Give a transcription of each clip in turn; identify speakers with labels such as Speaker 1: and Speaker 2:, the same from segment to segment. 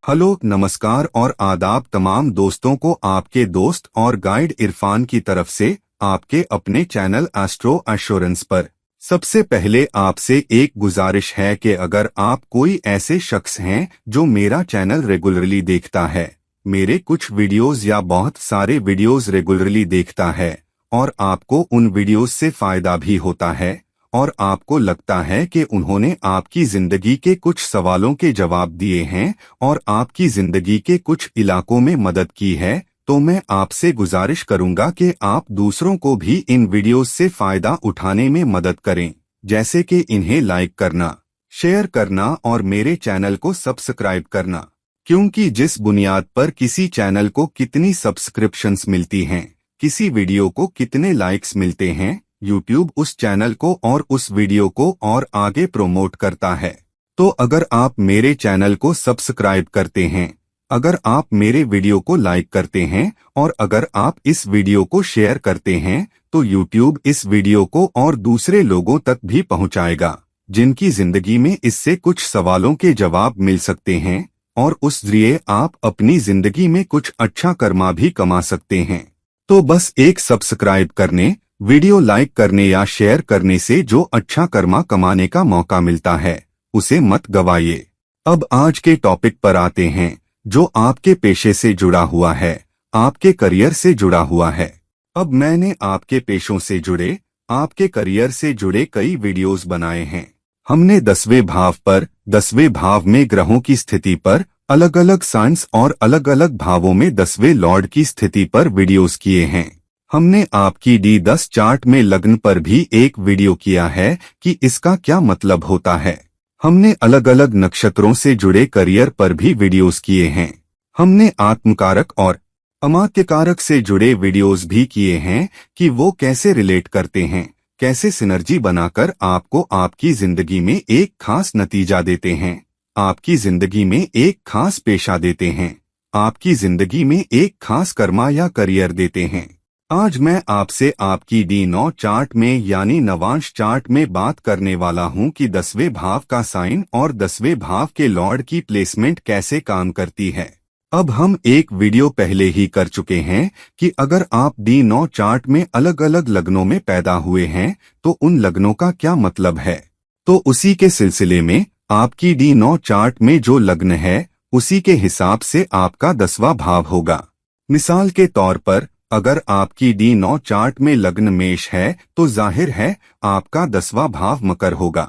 Speaker 1: Hello, नमस्कार और आदाब तमाम दोस्तों को आपके दोस्त और गाइड इरफान की तरफ से आपके अपने चैनल एस्ट्रो एश्योरेंस पर। सबसे पहले आपसे एक गुजारिश है कि अगर आप कोई ऐसे शख्स हैं जो मेरा चैनल रेगुलरली देखता है, मेरे कुछ वीडियोस या बहुत सारे वीडियोस रेगुलरली देखता है और आपको उन वीडियोस से फायदा भी होता है और आपको लगता है कि उन्होंने आपकी जिंदगी के कुछ सवालों के जवाब दिए हैं और आपकी जिंदगी के कुछ इलाकों में मदद की है, तो मैं आपसे गुजारिश करूंगा कि आप दूसरों को भी इन वीडियोस से फायदा उठाने में मदद करें, जैसे कि इन्हें लाइक करना, शेयर करना और मेरे चैनल को सब्सक्राइब करना। क्योंकि जिस बुनियाद पर किसी चैनल को कितनी सब्सक्रिप्शंस मिलती हैं, किसी वीडियो को कितने लाइक्स मिलते हैं, यूट्यूब उस चैनल को और उस वीडियो को और आगे प्रोमोट करता है। तो अगर आप मेरे चैनल को सब्सक्राइब करते हैं, अगर आप मेरे वीडियो को लाइक करते हैं और अगर आप इस वीडियो को शेयर करते हैं, तो यूट्यूब इस वीडियो को और दूसरे लोगों तक भी पहुंचाएगा जिनकी जिंदगी में इससे कुछ सवालों के जवाब मिल सकते हैं और उस जरिए आप अपनी जिंदगी में कुछ अच्छा कर्मा भी कमा सकते हैं। तो बस एक सब्सक्राइब करने, वीडियो लाइक करने या शेयर करने से जो अच्छा कर्मा कमाने का मौका मिलता है, उसे मत गवाइए। अब आज के टॉपिक पर आते हैं, जो आपके पेशे से जुड़ा हुआ है, आपके करियर से जुड़ा हुआ है। अब मैंने आपके पेशों से जुड़े, आपके करियर से जुड़े कई वीडियोस बनाए हैं। हमने 10वें भाव पर, 10वें भाव में ग्रहों की स्थिति पर, अलग अलग साइंस और अलग अलग भावों में 10वें लॉर्ड की स्थिति पर वीडियोस किए हैं। हमने आपकी D10 चार्ट में लग्न पर भी एक वीडियो किया है कि इसका क्या मतलब होता है। हमने अलग अलग नक्षत्रों से जुड़े करियर पर भी वीडियोस किए हैं। हमने आत्मकारक और अमात्यकारक से जुड़े वीडियोस भी किए हैं कि वो कैसे रिलेट करते हैं, कैसे सिनर्जी बनाकर आपको आपकी जिंदगी में एक खास नतीजा देते हैं, आपकी जिंदगी में एक खास पेशा देते हैं, आपकी जिंदगी में एक खास कर्मा या करियर देते हैं। आज मैं आपसे आपकी D9 चार्ट में यानी नवांश चार्ट में बात करने वाला हूं कि 10वें भाव का साइन और 10वें भाव के लॉर्ड की प्लेसमेंट कैसे काम करती है। अब हम एक वीडियो पहले ही कर चुके हैं कि अगर आप D9 चार्ट में अलग अलग लग्नों में पैदा हुए हैं तो उन लग्नों का क्या मतलब है। तो उसी के सिलसिले में आपकी D9 चार्ट में जो लग्न है, उसी के हिसाब से आपका 10वां भाव होगा। मिसाल के तौर पर अगर आपकी D9 चार्ट में लग्न मेष है तो जाहिर है आपका 10वां भाव मकर होगा।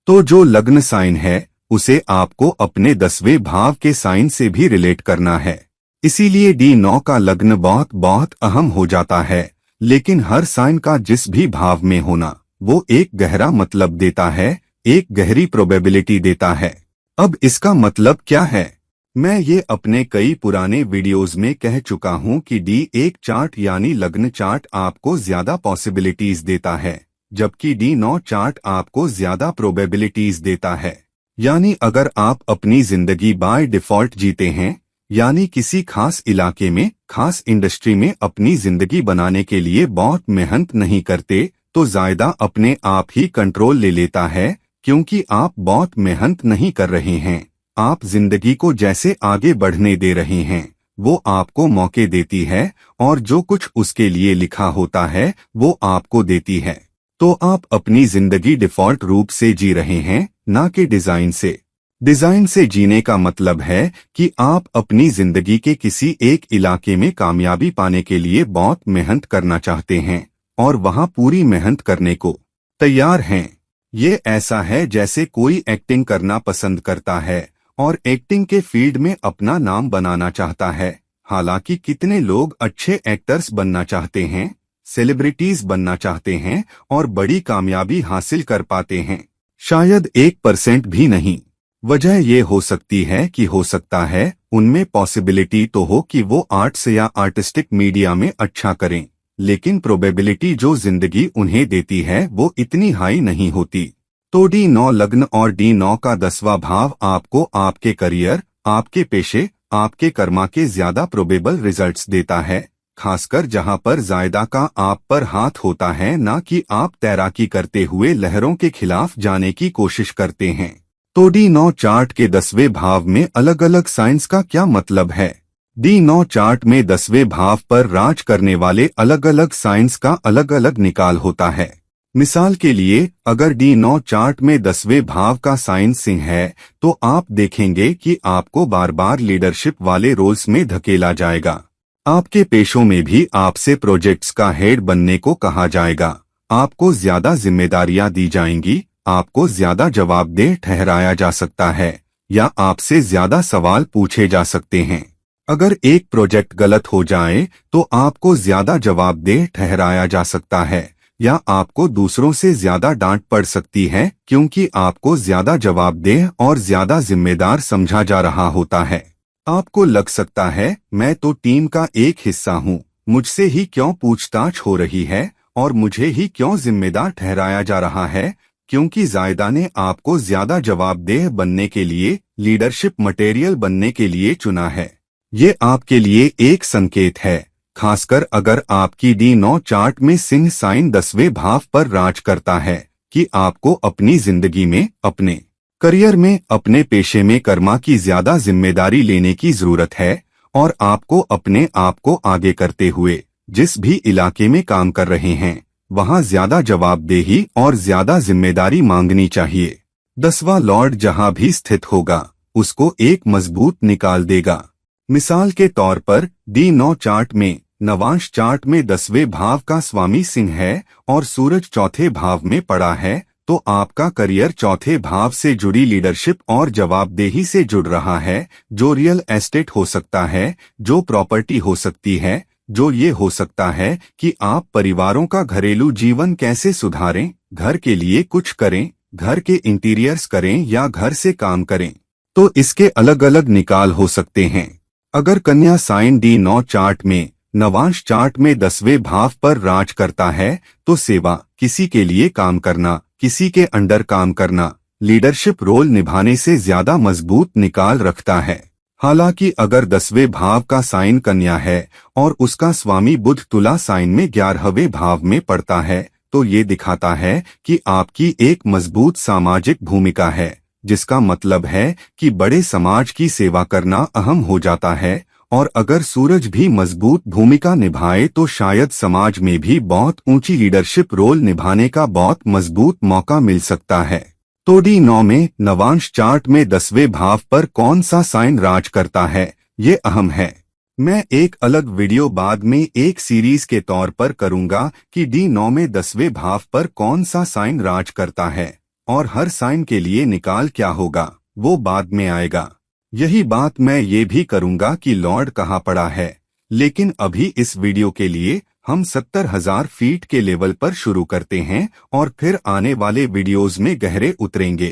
Speaker 1: तो जो लग्न साइन है उसे आपको अपने 10वें भाव के साइन से भी रिलेट करना है। इसीलिए D9 का लग्न बहुत बहुत अहम हो जाता है, लेकिन हर साइन का जिस भी भाव में होना वो एक गहरा मतलब देता है, एक गहरी प्रोबेबिलिटी देता है। अब इसका मतलब क्या है, मैं ये अपने कई पुराने वीडियोस में कह चुका हूं कि D1 चार्ट यानी लग्न चार्ट आपको ज्यादा पॉसिबिलिटीज देता है, जबकि D9 चार्ट आपको ज्यादा प्रोबेबिलिटीज देता है। यानी अगर आप अपनी जिंदगी बाय डिफॉल्ट जीते हैं, यानी किसी खास इलाके में, खास इंडस्ट्री में अपनी जिंदगी बनाने के लिए बहुत मेहनत नहीं करते, तो ज्यादा अपने आप ही कंट्रोल ले लेता है, क्योंकि आप बहुत मेहनत नहीं कर रहे हैं। आप जिंदगी को जैसे आगे बढ़ने दे रहे हैं, वो आपको मौके देती है और जो कुछ उसके लिए लिखा होता है वो आपको देती है। तो आप अपनी जिंदगी डिफॉल्ट रूप से जी रहे हैं, ना कि डिजाइन से। डिजाइन से जीने का मतलब है कि आप अपनी जिंदगी के किसी एक इलाके में कामयाबी पाने के लिए बहुत मेहनत करना चाहते हैं और वहां पूरी मेहनत करने को तैयार हैं। ये ऐसा है जैसे कोई एक्टिंग करना पसंद करता है और एक्टिंग के फील्ड में अपना नाम बनाना चाहता है। हालांकि कितने लोग अच्छे एक्टर्स बनना चाहते हैं, सेलिब्रिटीज बनना चाहते हैं और बड़ी कामयाबी हासिल कर पाते हैं, शायद 1% भी नहीं। वजह ये हो सकती है कि हो सकता है उनमें पॉसिबिलिटी तो हो कि वो आर्ट्स या आर्टिस्टिक मीडिया में अच्छा करें, लेकिन प्रोबेबिलिटी जो जिंदगी उन्हें देती है वो इतनी हाई नहीं होती। तो D9 लग्न और D9 का 10वां भाव आपको आपके करियर, आपके पेशे, आपके कर्मा के ज्यादा प्रोबेबल रिजल्ट्स देता है, खासकर जहां पर जायदा का आप पर हाथ होता है, ना कि आप तैराकी करते हुए लहरों के खिलाफ जाने की कोशिश करते हैं। तो D9 चार्ट के 10वें भाव में अलग अलग साइंस का क्या मतलब है? D9 चार्ट में 10वें भाव पर राज करने वाले अलग अलग साइंस का अलग अलग निकाल होता है। मिसाल के लिए, अगर D9 चार्ट में 10वें भाव का साइन सिंह है, तो आप देखेंगे कि आपको बार बार लीडरशिप वाले रोल्स में धकेला जाएगा। आपके पेशों में भी आपसे प्रोजेक्ट्स का हेड बनने को कहा जाएगा। आपको ज्यादा जिम्मेदारियां दी जाएंगी, आपको ज्यादा जवाबदेह ठहराया जा सकता है, या आपसे ज्यादा सवाल पूछे जा सकते हैं। अगर एक प्रोजेक्ट गलत हो जाए तो आपको ज्यादा जवाबदेह ठहराया जा सकता है, या आपको दूसरों से ज्यादा डांट पड़ सकती है, क्योंकि आपको ज्यादा जवाबदेह और ज्यादा जिम्मेदार समझा जा रहा होता है। आपको लग सकता है, मैं तो टीम का एक हिस्सा हूँ, मुझसे ही क्यों पूछताछ हो रही है और मुझे ही क्यों जिम्मेदार ठहराया जा रहा है, क्योंकि जायदा ने आपको ज्यादा जवाबदेह बनने के लिए, लीडरशिप मटेरियल बनने के लिए चुना है। ये आपके लिए एक संकेत है, खासकर अगर आपकी D9 चार्ट में सिंह साइन 10वें भाव पर राज करता है, कि आपको अपनी जिंदगी में, अपने करियर में, अपने पेशे में कर्मा की ज्यादा जिम्मेदारी लेने की जरूरत है, और आपको अपने आप को आगे करते हुए जिस भी इलाके में काम कर रहे हैं, वहां ज्यादा जवाबदेही और ज्यादा जिम्मेदारी मांगनी चाहिए। 10वां लॉर्ड जहां भी स्थित होगा, उसको एक मजबूत निकाल देगा। मिसाल के तौर पर D9 चार्ट में, नवांश चार्ट में 10वें भाव का स्वामी सिंह है और सूरज चौथे भाव में पड़ा है, तो आपका करियर चौथे भाव से जुड़ी लीडरशिप और जवाबदेही से जुड़ रहा है, जो रियल एस्टेट हो सकता है, जो प्रॉपर्टी हो सकती है, जो ये हो सकता है कि आप परिवारों का घरेलू जीवन कैसे सुधारें, घर के लिए कुछ करें, घर के इंटीरियर्स करें या घर से काम करें। तो इसके अलग अलग निकाल हो सकते हैं। अगर कन्या साइन D9 चार्ट में, नवांश चार्ट में 10वें भाव पर राज करता है, तो सेवा, किसी के लिए काम करना, किसी के अंडर काम करना, लीडरशिप रोल निभाने से ज्यादा मजबूत निकाल रखता है। हालांकि अगर 10वें भाव का साइन कन्या है और उसका स्वामी बुध तुला साइन में 11वें भाव में पड़ता है, तो ये दिखाता है कि आपकी एक मजबूत सामाजिक भूमिका है, जिसका मतलब है कि बड़े समाज की सेवा करना अहम हो जाता है। और अगर सूरज भी मजबूत भूमिका निभाए तो शायद समाज में भी बहुत ऊंची लीडरशिप रोल निभाने का बहुत मजबूत मौका मिल सकता है। तो D9 में, नवांश चार्ट में 10वें भाव पर कौन सा साइन राज करता है, ये अहम है। मैं एक अलग वीडियो बाद में एक सीरीज के तौर पर करूंगा कि D9 में 10वें भाव पर कौन सा साइन राज करता है, और हर साइन के लिए निकाल क्या होगा, वो बाद में आएगा। यही बात मैं ये भी करूंगा कि लॉर्ड कहाँ पड़ा है, लेकिन अभी इस वीडियो के लिए हम 70,000 फीट के लेवल पर शुरू करते हैं और फिर आने वाले वीडियोस में गहरे उतरेंगे।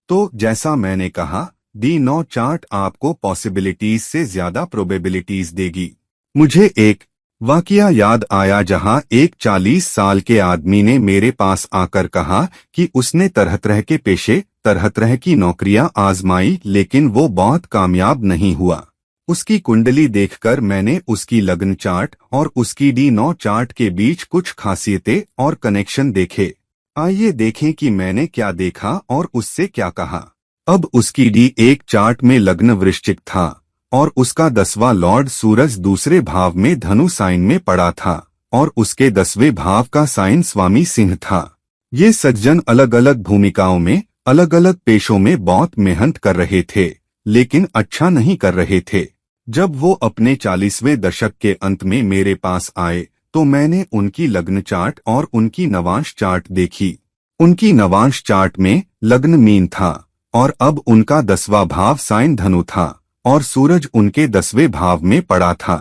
Speaker 1: तो जैसा मैंने कहा, D9 चार्ट आपको पॉसिबिलिटीज से ज्यादा प्रोबेबिलिटीज देगी। मुझे एक वाकया याद आया जहां एक 40 साल के आदमी ने मेरे पास आकर कहा कि उसने तरह तरह के पेशे, तरह तरह की नौकरियां आजमाई, लेकिन वो बहुत कामयाब नहीं हुआ। उसकी कुंडली देखकर मैंने उसकी लग्न चार्ट और उसकी D9 चार्ट के बीच कुछ खासियतें और कनेक्शन देखे। आइए देखें कि मैंने क्या देखा और उससे क्या कहा। अब उसकी D1 चार्ट में लग्न वृश्चिक था और उसका 10वां लॉर्ड सूरज दूसरे भाव में धनु साइन में पड़ा था और उसके 10वें भाव का साइन स्वामी सिंह था। ये सज्जन अलग अलग भूमिकाओं में, अलग अलग पेशों में बहुत मेहनत कर रहे थे, लेकिन अच्छा नहीं कर रहे थे। जब वो अपने 40वें दशक के अंत में मेरे पास आए, तो मैंने उनकी लग्न चार्ट और उनकी नवांश चार्ट देखी। उनकी नवांश चार्ट में लग्न मीन था और अब उनका 10वां भाव साइन धनु था और सूरज उनके 10वें भाव में पड़ा था।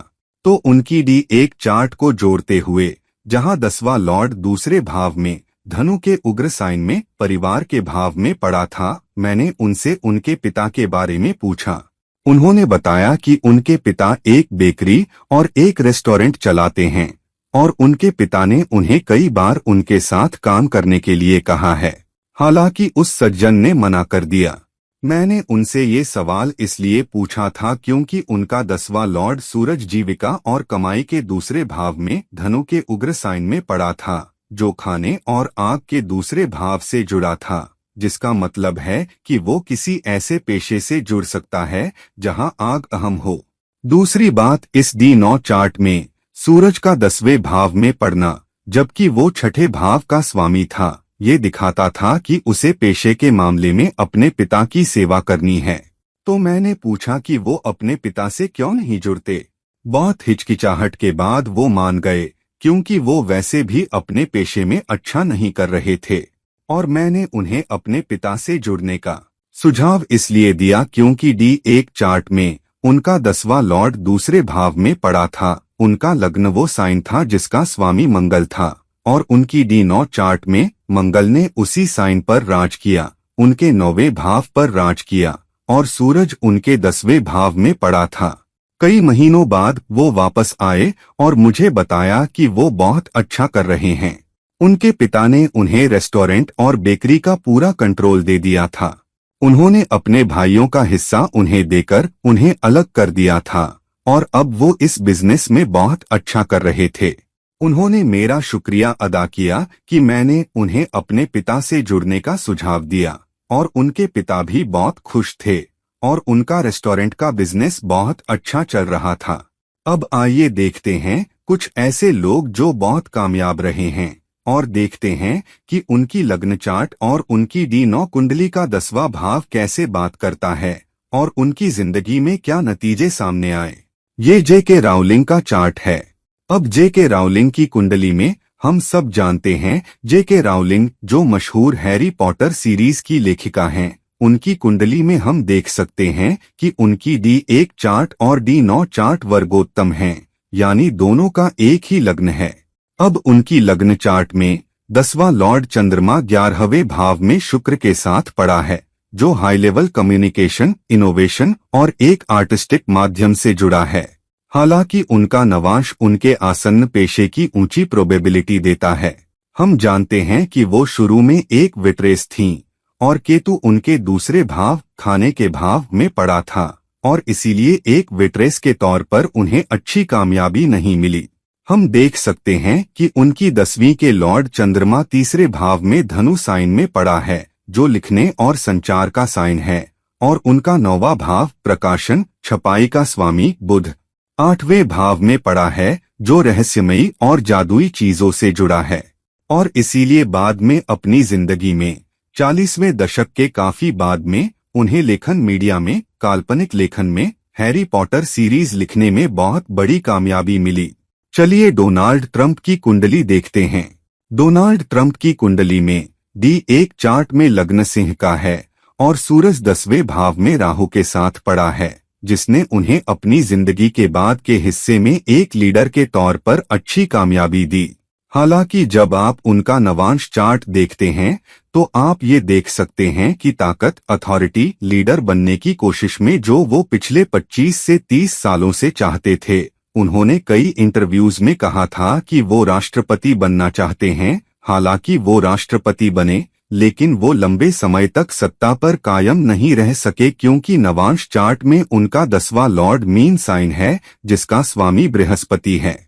Speaker 1: तो उनकी D1 चार्ट को जोड़ते हुए, जहां 10वां लॉर्ड दूसरे भाव में, धनु के उग्र साइन में, परिवार के भाव में पड़ा था, मैंने उनसे उनके पिता के बारे में पूछा। उन्होंने बताया कि उनके पिता एक बेकरी और एक रेस्टोरेंट चलाते हैं और उनके पिता ने उन्हें कई बार उनके साथ काम करने के लिए कहा है। हालांकि उस सज्जन ने मना कर दिया। मैंने उनसे ये सवाल इसलिए पूछा था क्योंकि उनका 10वां लॉर्ड सूरज जीविका और कमाई के दूसरे भाव में, धनु के उग्र साइन में पड़ा था, जो खाने और आग के दूसरे भाव से जुड़ा था, जिसका मतलब है कि वो किसी ऐसे पेशे से जुड़ सकता है जहां आग अहम हो। दूसरी बात, इस D9 चार्ट में सूरज का 10वें भाव में पड़ना, जबकि वो छठे भाव का स्वामी था, ये दिखाता था कि उसे पेशे के मामले में अपने पिता की सेवा करनी है। तो मैंने पूछा कि वो अपने पिता से क्यों नहीं जुड़ते। बहुत हिचकिचाहट के बाद वो मान गए, क्योंकि वो वैसे भी अपने पेशे में अच्छा नहीं कर रहे थे। और मैंने उन्हें अपने पिता से जुड़ने का सुझाव इसलिए दिया क्योंकि D1 चार्ट में उनका 10वां लॉर्ड दूसरे भाव में पड़ा था। उनका लग्न वो साइन था जिसका स्वामी मंगल था, और उनकी D9 चार्ट में मंगल ने उसी साइन पर राज किया, उनके 9वें भाव पर राज किया, और सूरज उनके 10वें भाव में पड़ा था। कई महीनों बाद वो वापस आए और मुझे बताया कि वो बहुत अच्छा कर रहे हैं। उनके पिता ने उन्हें रेस्टोरेंट और बेकरी का पूरा कंट्रोल दे दिया था। उन्होंने अपने भाइयों का हिस्सा उन्हें देकर उन्हें अलग कर दिया था, और अब वो इस बिजनेस में बहुत अच्छा कर रहे थे। उन्होंने मेरा शुक्रिया अदा किया कि मैंने उन्हें अपने पिता से जुड़ने का सुझाव दिया, और उनके पिता भी बहुत खुश थे, और उनका रेस्टोरेंट का बिजनेस बहुत अच्छा चल रहा था। अब आइए देखते हैं कुछ ऐसे लोग जो बहुत कामयाब रहे हैं, और देखते हैं कि उनकी लग्न चार्ट और उनकी D9 कुंडली का 10वां भाव कैसे बात करता है, और उनकी जिंदगी में क्या नतीजे सामने आए। ये J.K. राउलिंग का चार्ट है। अब J.K. राउलिंग की कुंडली में हम सब जानते हैं, J.K. राउलिंग जो मशहूर हैरी पॉटर सीरीज की लेखिका हैं, उनकी कुंडली में हम देख सकते हैं कि उनकी D1 चार्ट और D9 चार्ट वर्गोत्तम हैं, यानी दोनों का एक ही लग्न है। अब उनकी लग्न चार्ट में 10वां लॉर्ड चंद्रमा 11वें भाव में शुक्र के साथ पड़ा है, जो हाई लेवल कम्युनिकेशन, इनोवेशन और एक आर्टिस्टिक माध्यम से जुड़ा है। हालांकि उनका नवांश उनके आसन्न पेशे की ऊंची प्रोबेबिलिटी देता है। हम जानते हैं कि वो शुरू में एक विट्रेस थीं, और केतु उनके दूसरे भाव, खाने के भाव में पड़ा था, और इसीलिए एक विट्रेस के तौर पर उन्हें अच्छी कामयाबी नहीं मिली। हम देख सकते हैं कि उनकी 10वीं के लॉर्ड चंद्रमा तीसरे भाव में धनु साइन में पड़ा है, जो लिखने और संचार का साइन है, और उनका 9वां भाव प्रकाशन, छपाई का स्वामी बुध 8वें भाव में पड़ा है, जो रहस्यमयी और जादुई चीजों से जुड़ा है। और इसीलिए बाद में अपनी जिंदगी में 40वें दशक के काफी बाद में उन्हें लेखन मीडिया में, काल्पनिक लेखन में, हैरी पॉटर सीरीज लिखने में बहुत बड़ी कामयाबी मिली। चलिए डोनाल्ड ट्रंप की कुंडली देखते हैं। डोनाल्ड ट्रंप की कुंडली में D1 चार्ट में लग्न सिंह का है, और सूरज 10वें भाव में राहु के साथ पड़ा है, जिसने उन्हें अपनी जिंदगी के बाद के हिस्से में एक लीडर के तौर पर अच्छी कामयाबी दी। हालांकि जब आप उनका नवांश चार्ट देखते हैं तो आप ये देख सकते हैं कि ताकत, अथॉरिटी, लीडर बनने की कोशिश में जो वो पिछले 25 से 30 सालों से चाहते थे। उन्होंने कई इंटरव्यूज में कहा था कि वो राष्ट्रपति बनना चाहते हैं। हालांकि वो राष्ट्रपति बने, लेकिन वो लंबे समय तक सत्ता पर कायम नहीं रह सके, क्योंकि नवांश चार्ट में उनका 10वां लॉर्ड मीन साइन है, जिसका स्वामी बृहस्पति है,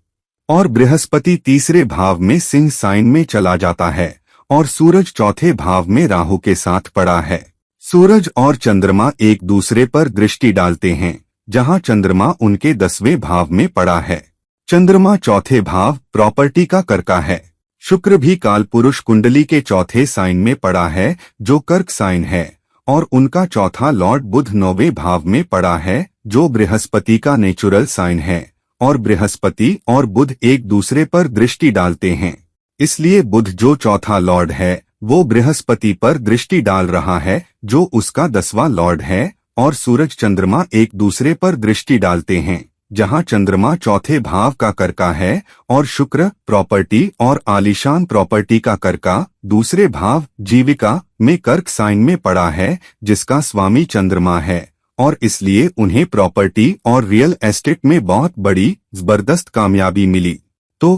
Speaker 1: और बृहस्पति तीसरे भाव में सिंह साइन में चला जाता है, और सूरज चौथे भाव में राहु के साथ पड़ा है। सूरज और चंद्रमा एक दूसरे पर दृष्टि डालते हैं, जहां चंद्रमा उनके 10वें भाव में पड़ा है। चंद्रमा चौथे भाव प्रॉपर्टी का करका है। शुक्र भी कालपुरुष कुंडली के चौथे साइन में पड़ा है, जो कर्क साइन है, और उनका चौथा लॉर्ड बुध 9वें भाव में पड़ा है, जो बृहस्पति का नेचुरल साइन है, और बृहस्पति और बुध एक दूसरे पर दृष्टि डालते हैं। इसलिए बुध जो चौथा लॉर्ड है वो बृहस्पति पर दृष्टि डाल रहा है, जो उसका 10वां लॉर्ड है, और सूरज चंद्रमा एक दूसरे पर दृष्टि डालते हैं, जहां चंद्रमा चौथे भाव का करका है, और शुक्र प्रॉपर्टी और आलीशान प्रॉपर्टी का करका दूसरे भाव जीविका में कर्क साइन में पड़ा है, जिसका स्वामी चंद्रमा है, और इसलिए उन्हें प्रॉपर्टी और रियल एस्टेट में बहुत बड़ी जबरदस्त कामयाबी मिली। तो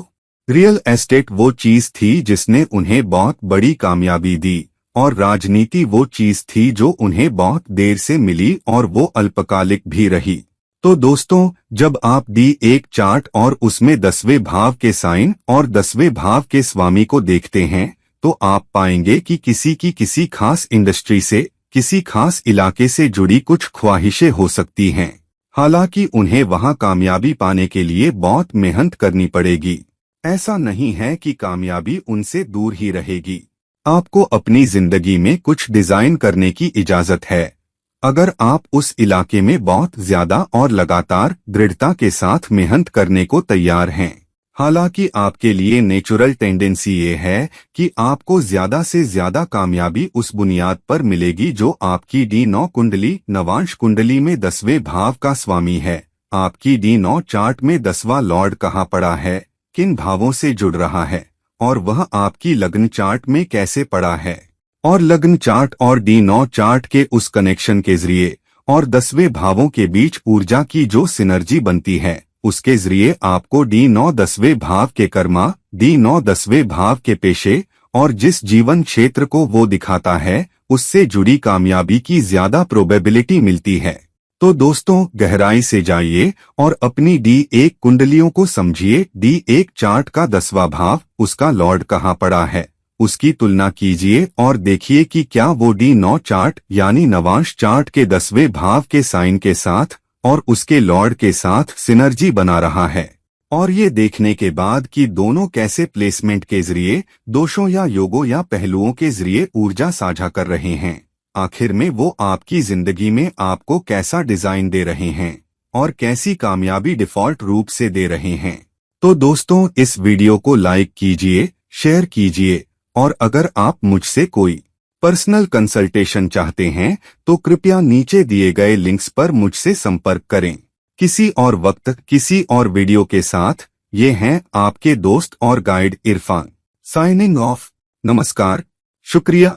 Speaker 1: रियल एस्टेट वो चीज थी जिसने उन्हें बहुत बड़ी कामयाबी दी, और राजनीति वो चीज थी जो उन्हें बहुत देर से मिली, और वो अल्पकालिक भी रही। तो दोस्तों, जब आप D1 चार्ट और उसमें 10वें भाव के साइन और 10वें भाव के स्वामी को देखते हैं तो आप पाएंगे कि किसी खास इंडस्ट्री से, किसी खास इलाके से जुड़ी कुछ ख्वाहिशें हो सकती हैं। हालांकि उन्हें वहां कामयाबी पाने के लिए बहुत मेहनत करनी पड़ेगी। ऐसा नहीं है कि कामयाबी उनसे दूर ही रहेगी। आपको अपनी जिंदगी में कुछ डिजाइन करने की इजाजत है, अगर आप उस इलाके में बहुत ज्यादा और लगातार दृढ़ता के साथ मेहनत करने को तैयार हैं। हालांकि आपके लिए नेचुरल टेंडेंसी ये है कि आपको ज्यादा से ज्यादा कामयाबी उस बुनियाद पर मिलेगी जो आपकी D9 कुंडली नवांश कुंडली में 10वें भाव का स्वामी है। आपकी D9 चार्ट में 10वां लॉर्ड कहाँ पड़ा है, किन भावों से जुड़ रहा है, और वह आपकी लग्न चार्ट में कैसे पड़ा है। और लग्न चार्ट और D9 चार्ट के उस कनेक्शन के जरिए और 10वें भावों के बीच ऊर्जा की जो सिनर्जी बनती है, उसके जरिए आपको D9 10वें भाव के कर्मा, D9 10वें भाव के पेशे और जिस जीवन क्षेत्र को वो दिखाता है, उससे जुड़ी कामयाबी की ज्यादा प्रोबेबिलिटी मिलती है। तो दोस्तों, गहराई से जाइए और अपनी D1 कुंडलियों को समझिए। D1 चार्ट का 10वां भाव, उसका लॉर्ड कहाँ पड़ा है, उसकी तुलना कीजिए और देखिए कि क्या वो D9 चार्ट यानी नवांश चार्ट के 10वें भाव के साइन के साथ और उसके लॉर्ड के साथ सिनर्जी बना रहा है। और ये देखने के बाद कि दोनों कैसे प्लेसमेंट के जरिए, दोषों या योगों या पहलुओं के जरिए ऊर्जा साझा कर रहे हैं, आखिर में वो आपकी जिंदगी में आपको कैसा डिजाइन दे रहे हैं और कैसी कामयाबी डिफॉल्ट रूप से दे रहे हैं। तो दोस्तों, इस वीडियो को लाइक कीजिए, शेयर कीजिए, और अगर आप मुझसे कोई पर्सनल कंसल्टेशन चाहते हैं तो कृपया नीचे दिए गए लिंक्स पर मुझसे संपर्क करें। किसी और वक्त किसी और वीडियो के साथ ये हैं आपके दोस्त और गाइड इरफान, साइनिंग ऑफ। नमस्कार, शुक्रिया।